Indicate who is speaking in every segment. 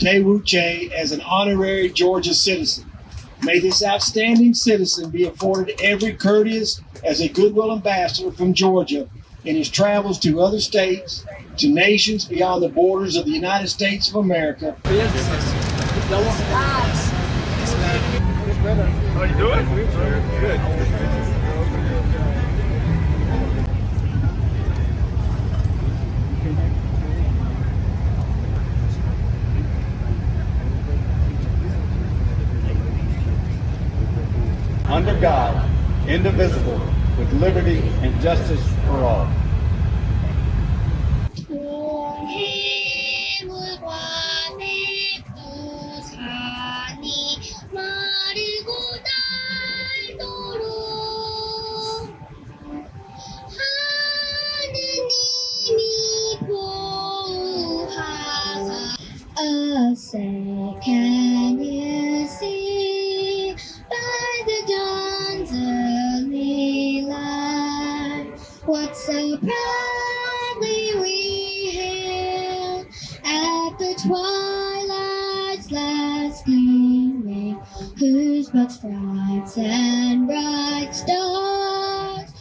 Speaker 1: Tae-Woo Chae as an honorary Georgia citizen. May this outstanding citizen be afforded every courteous as a goodwill ambassador from Georgia in his travels to other states, to nations beyond the borders of the United States of America.
Speaker 2: How you doing? Good.
Speaker 3: Under God, indivisible, with liberty and justice for all.
Speaker 4: 해물관에 또 산이 마르고 날도록 하느님이 보호하사. Oh, say can you see by the dawn's early light what so proudly we hailed at the twilight's last gleaming, whose broad stripes and bright stars.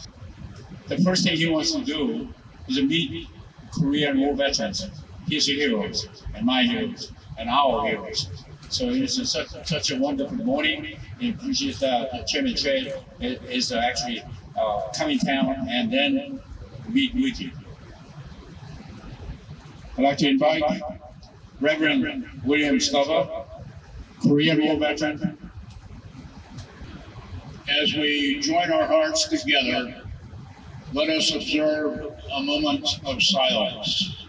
Speaker 5: The first thing he wants to do is to meet Korean War veterans, his heroes, and my heroes, and our heroes. So it's such a wonderful morning. We appreciate Chairman Chae is actually coming down and then meet with you. I'd like to invite Reverend William Stover, Korean War veteran. As we join our hearts together, let us observe a moment of silence.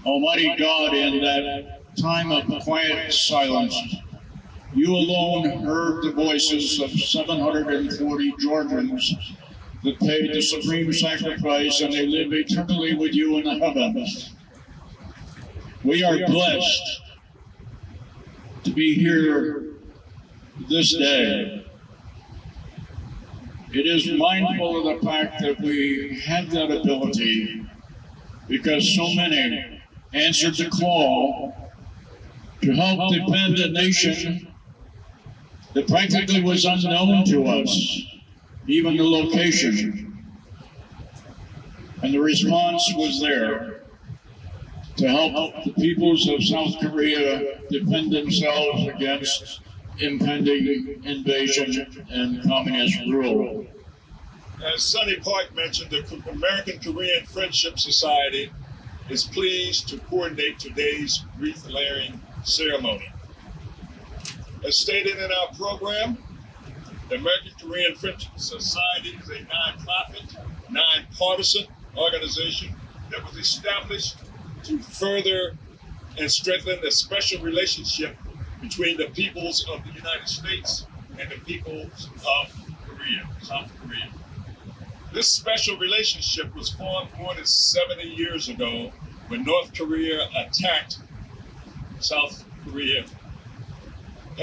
Speaker 5: Almighty God, in that time of quiet silence, you alone heard the voices of 740 Georgians that paid the supreme sacrifice, and they live eternally with you in the heavens. We are blessed to be here this day. It is mindful of the fact that we have that ability because so many answered the call to help defend a nation that practically was unknown to us, even the location. And the response was there to help the peoples of South Korea defend themselves against impending invasion and communist rule.
Speaker 2: As Sonny Park mentioned, the American Korean Friendship Society is pleased to coordinate today's wreath-laying ceremony. As stated in our program, the American Korean Friendship Society is a non-profit, non-partisan organization that was established to further and strengthen the special relationship between the peoples of the United States and the peoples of Korea, South Korea. This special relationship was formed more than 70 years ago when North Korea attacked South Korea.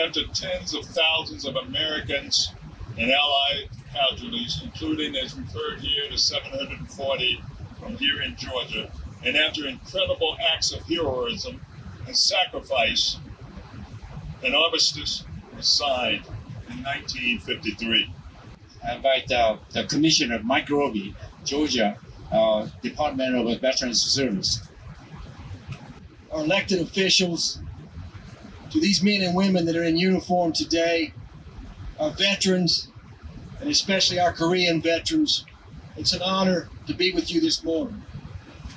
Speaker 2: After tens of thousands of Americans and Allied casualties, including, as we've heard here, the 740 from here in Georgia, and after incredible acts of heroism and sacrifice, an armistice was signed in 1953.
Speaker 5: I invite the Commissioner Mike Roby, Georgia Department of Veterans Service.
Speaker 1: Our elected officials, to these men and women that are in uniform today, our veterans, and especially our Korean veterans, it's an honor to be with you this morning.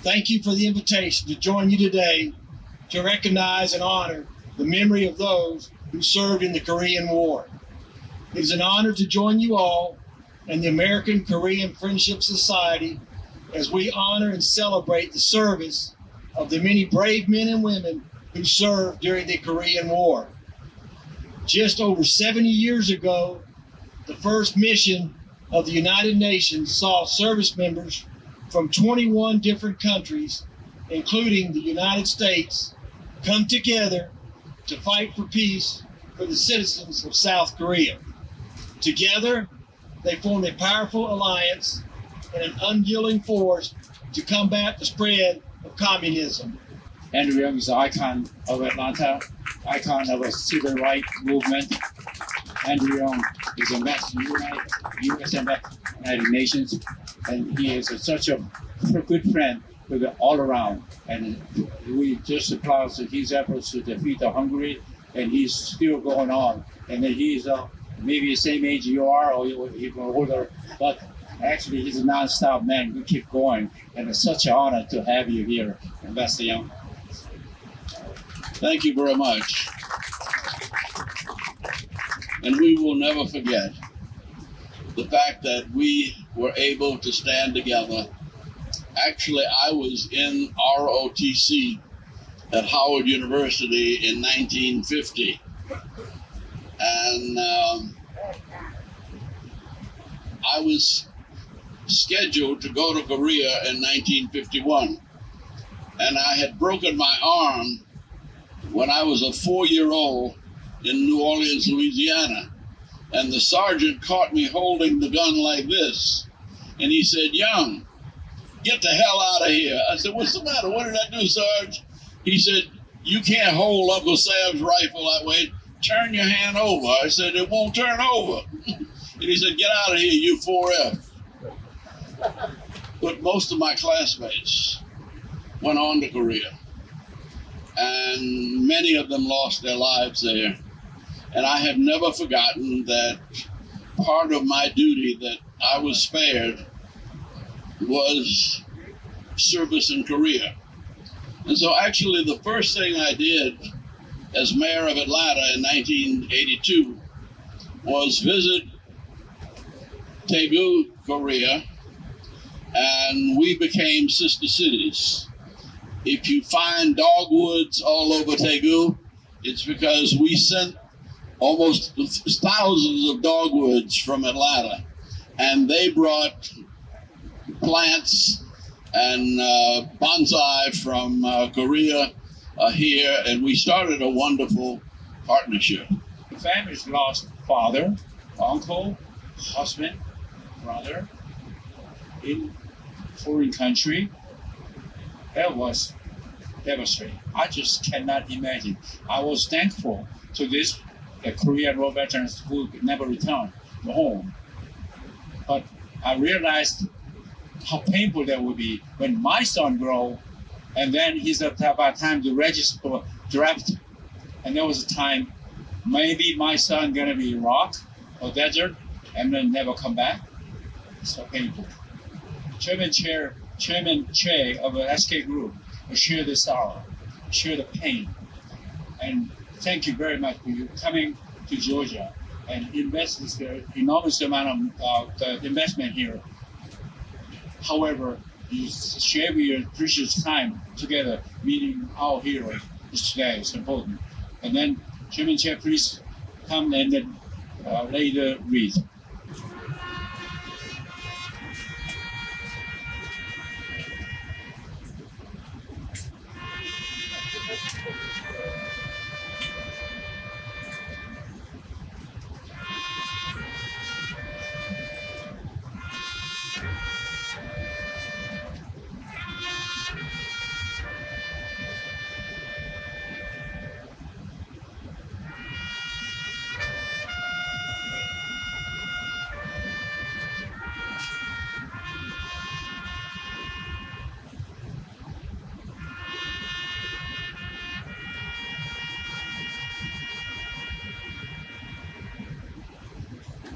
Speaker 1: Thank you for the invitation to join you today to recognize and honor the memory of those who served in the Korean War. It is an honor to join you all and the American Korean Friendship Society as we honor and celebrate the service of the many brave men and women who served during the Korean War. Just over 70 years ago, the first mission of the United Nations saw service members from 21 different countries, including the United States, come together to fight for peace for the citizens of South Korea. Together, they formed a powerful alliance and an unyielding force to combat the spread of communism.
Speaker 3: Andrew Young is an icon of Atlanta, icon of a civil rights movement. Andrew Young is a U.S. ambassador to the United Nations, and he is such a good friend with all around. And we just applaud his efforts to defeat the Hungary, and he's still going on. And then he's maybe the same age you are, or even older, but actually he's a non-stop man. We keep going, and it's such an honor to have you here, Ambassador Young.
Speaker 6: Thank you very much. And we will never forget the fact that we were able to stand together. Actually, I was in ROTC at Howard University in 1950. And I was scheduled to go to Korea in 1951. And I had broken my arm when I was a 4-year-old in New Orleans, Louisiana. And the sergeant caught me holding the gun like this. And he said, "Young, get the hell out of here." I said, "What's the matter? What did I do, Sarge?" He said, "You can't hold Uncle Sam's rifle that way. Turn your hand over." I said, "It won't turn over." And he said, "Get out of here, you 4F." But most of my classmates went on to Korea. And many of them lost their lives there. And I have never forgotten that part of my duty that I was spared was service in Korea. And so actually the first thing I did as mayor of Atlanta in 1982 was visit Daegu, Korea, and we became sister cities. If you find dogwoods all over Daegu, it's because we sent almost thousands of dogwoods from Atlanta, and they brought plants and bonsai from Korea here, and we started a wonderful partnership.
Speaker 3: The family's lost father, uncle, husband, brother in foreign country. That was devastating. I just cannot imagine. I was thankful to the Korean war veterans who never returned home. But I realized how painful that would be when my son grew, and then he's about time to register for draft. And there was a time, maybe my son gonna be Iraq or desert and then never come back. It's so painful. Chairman Che of the Skgroup will share the sorrow, share the pain. And thank you very much for you coming to Georgia and invest this enormous amount of the investment here. However, you share your precious time together, meeting our heroes today. It's important. And then, Chairman Che, please come and then lay the wreath.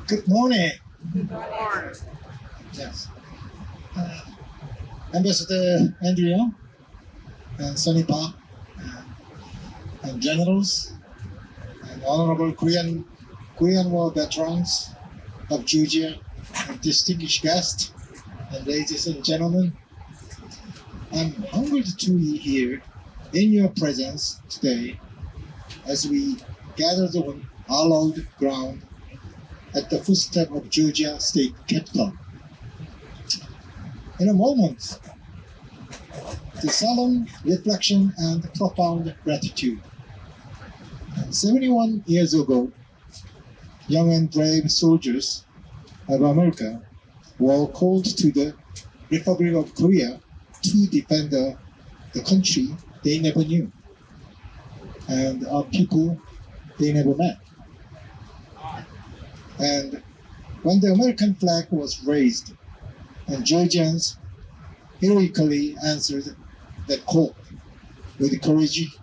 Speaker 7: Good morning. Good morning. Yes. Ambassador Andrew Young and Sonny Park and generals and honorable Korean War veterans of Georgia and distinguished guests and ladies and gentlemen, I'm humbled to be here in your presence today as we gather on hallowed ground at the footstep of Georgia state capital. In a moment, the solemn reflection and profound gratitude. 71 years ago, young and brave soldiers of America were called to the Republic of Korea to defend the country they never knew and our people they never met. And when the American flag was raised and Georgians heroically answered that call with courage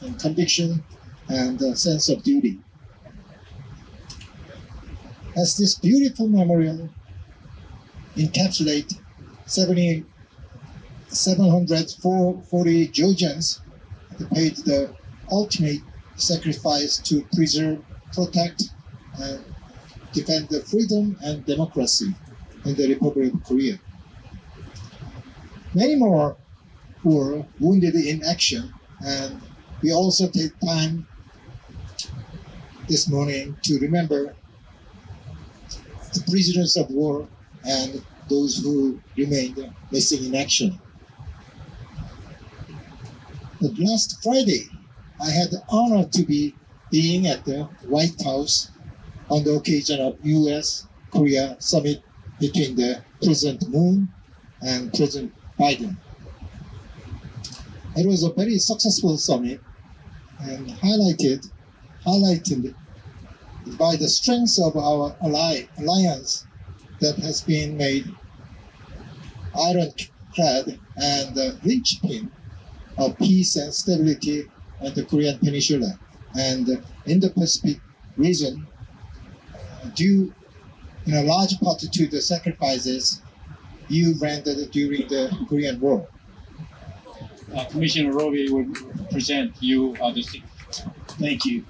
Speaker 7: and conviction and a sense of duty. As this beautiful memorial encapsulates 740 Georgians who paid the ultimate sacrifice to preserve, protect, and defend the freedom and democracy in the Republic of Korea. Many more were wounded in action, and we also take time this morning to remember the prisoners of war and those who remained missing in action. But last Friday, I had the honor to be being at the White House on the occasion of U.S.-Korea summit between the President Moon and President Biden. It was a very successful summit and highlighted by the strength of our alliance that has been made ironclad and the linchpin of peace and stability on the Korean Peninsula and in the Pacific region, due in a large part to the sacrifices you rendered during the Korean War.
Speaker 3: Commissioner Roby will present you the
Speaker 1: Thank you.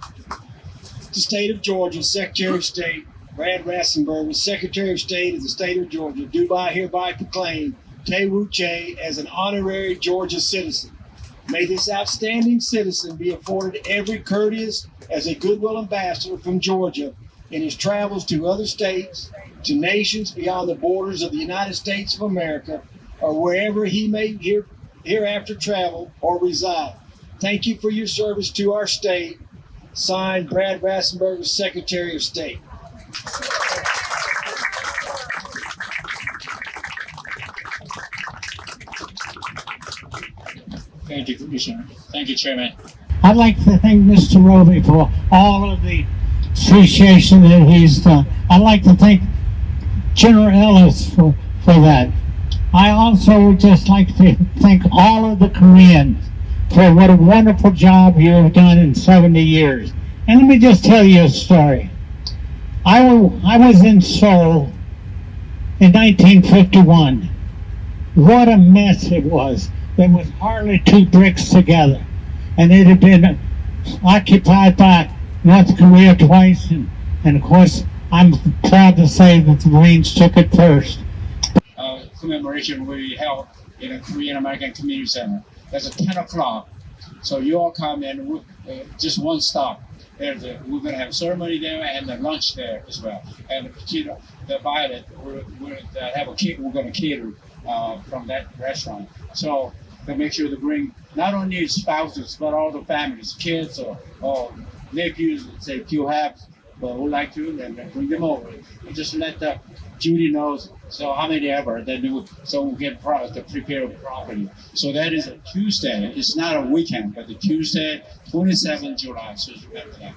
Speaker 1: The state of Georgia, Secretary of State Brad Rassenberger, Secretary of State of the state of Georgia, do hereby proclaim Tae-Woo Che as an honorary Georgia citizen. May this outstanding citizen be afforded every courteous as a goodwill ambassador from Georgia in his travels to other states, to nations beyond the borders of the United States of America, or wherever he may hereafter travel or reside. Thank you for your service to our state. Signed, Brad Rassenberger, Secretary of State.
Speaker 3: Thank you, Commissioner. Thank you, Chairman.
Speaker 8: I'd like to thank Mr. Roby for all of the appreciation that he's done. I'd like to thank General Ellis for that. I also would just like to thank all of the Koreans for what a wonderful job you have done in 70 years. And let me just tell you a story. I was in Seoul in 1951. What a mess it was. There was hardly two bricks together. And it had been occupied by North Korea twice. And of course, I'm proud to say that the Marines took it first.
Speaker 3: Commemoration will be held in a Korean American Community Center. That's at 10 o'clock. So you all come in, just one stop. We're going to have a ceremony there and a lunch there as well. And the Violet, we're going to cater from that restaurant. So to make sure to bring not only spouses, but all the families, kids or nephews, say if you have would like to, then bring them over. And just let Judy knows. So how many ever, so we can prepare properly. So that is a Tuesday. It's not a weekend, but the Tuesday, 27th July. So remember that.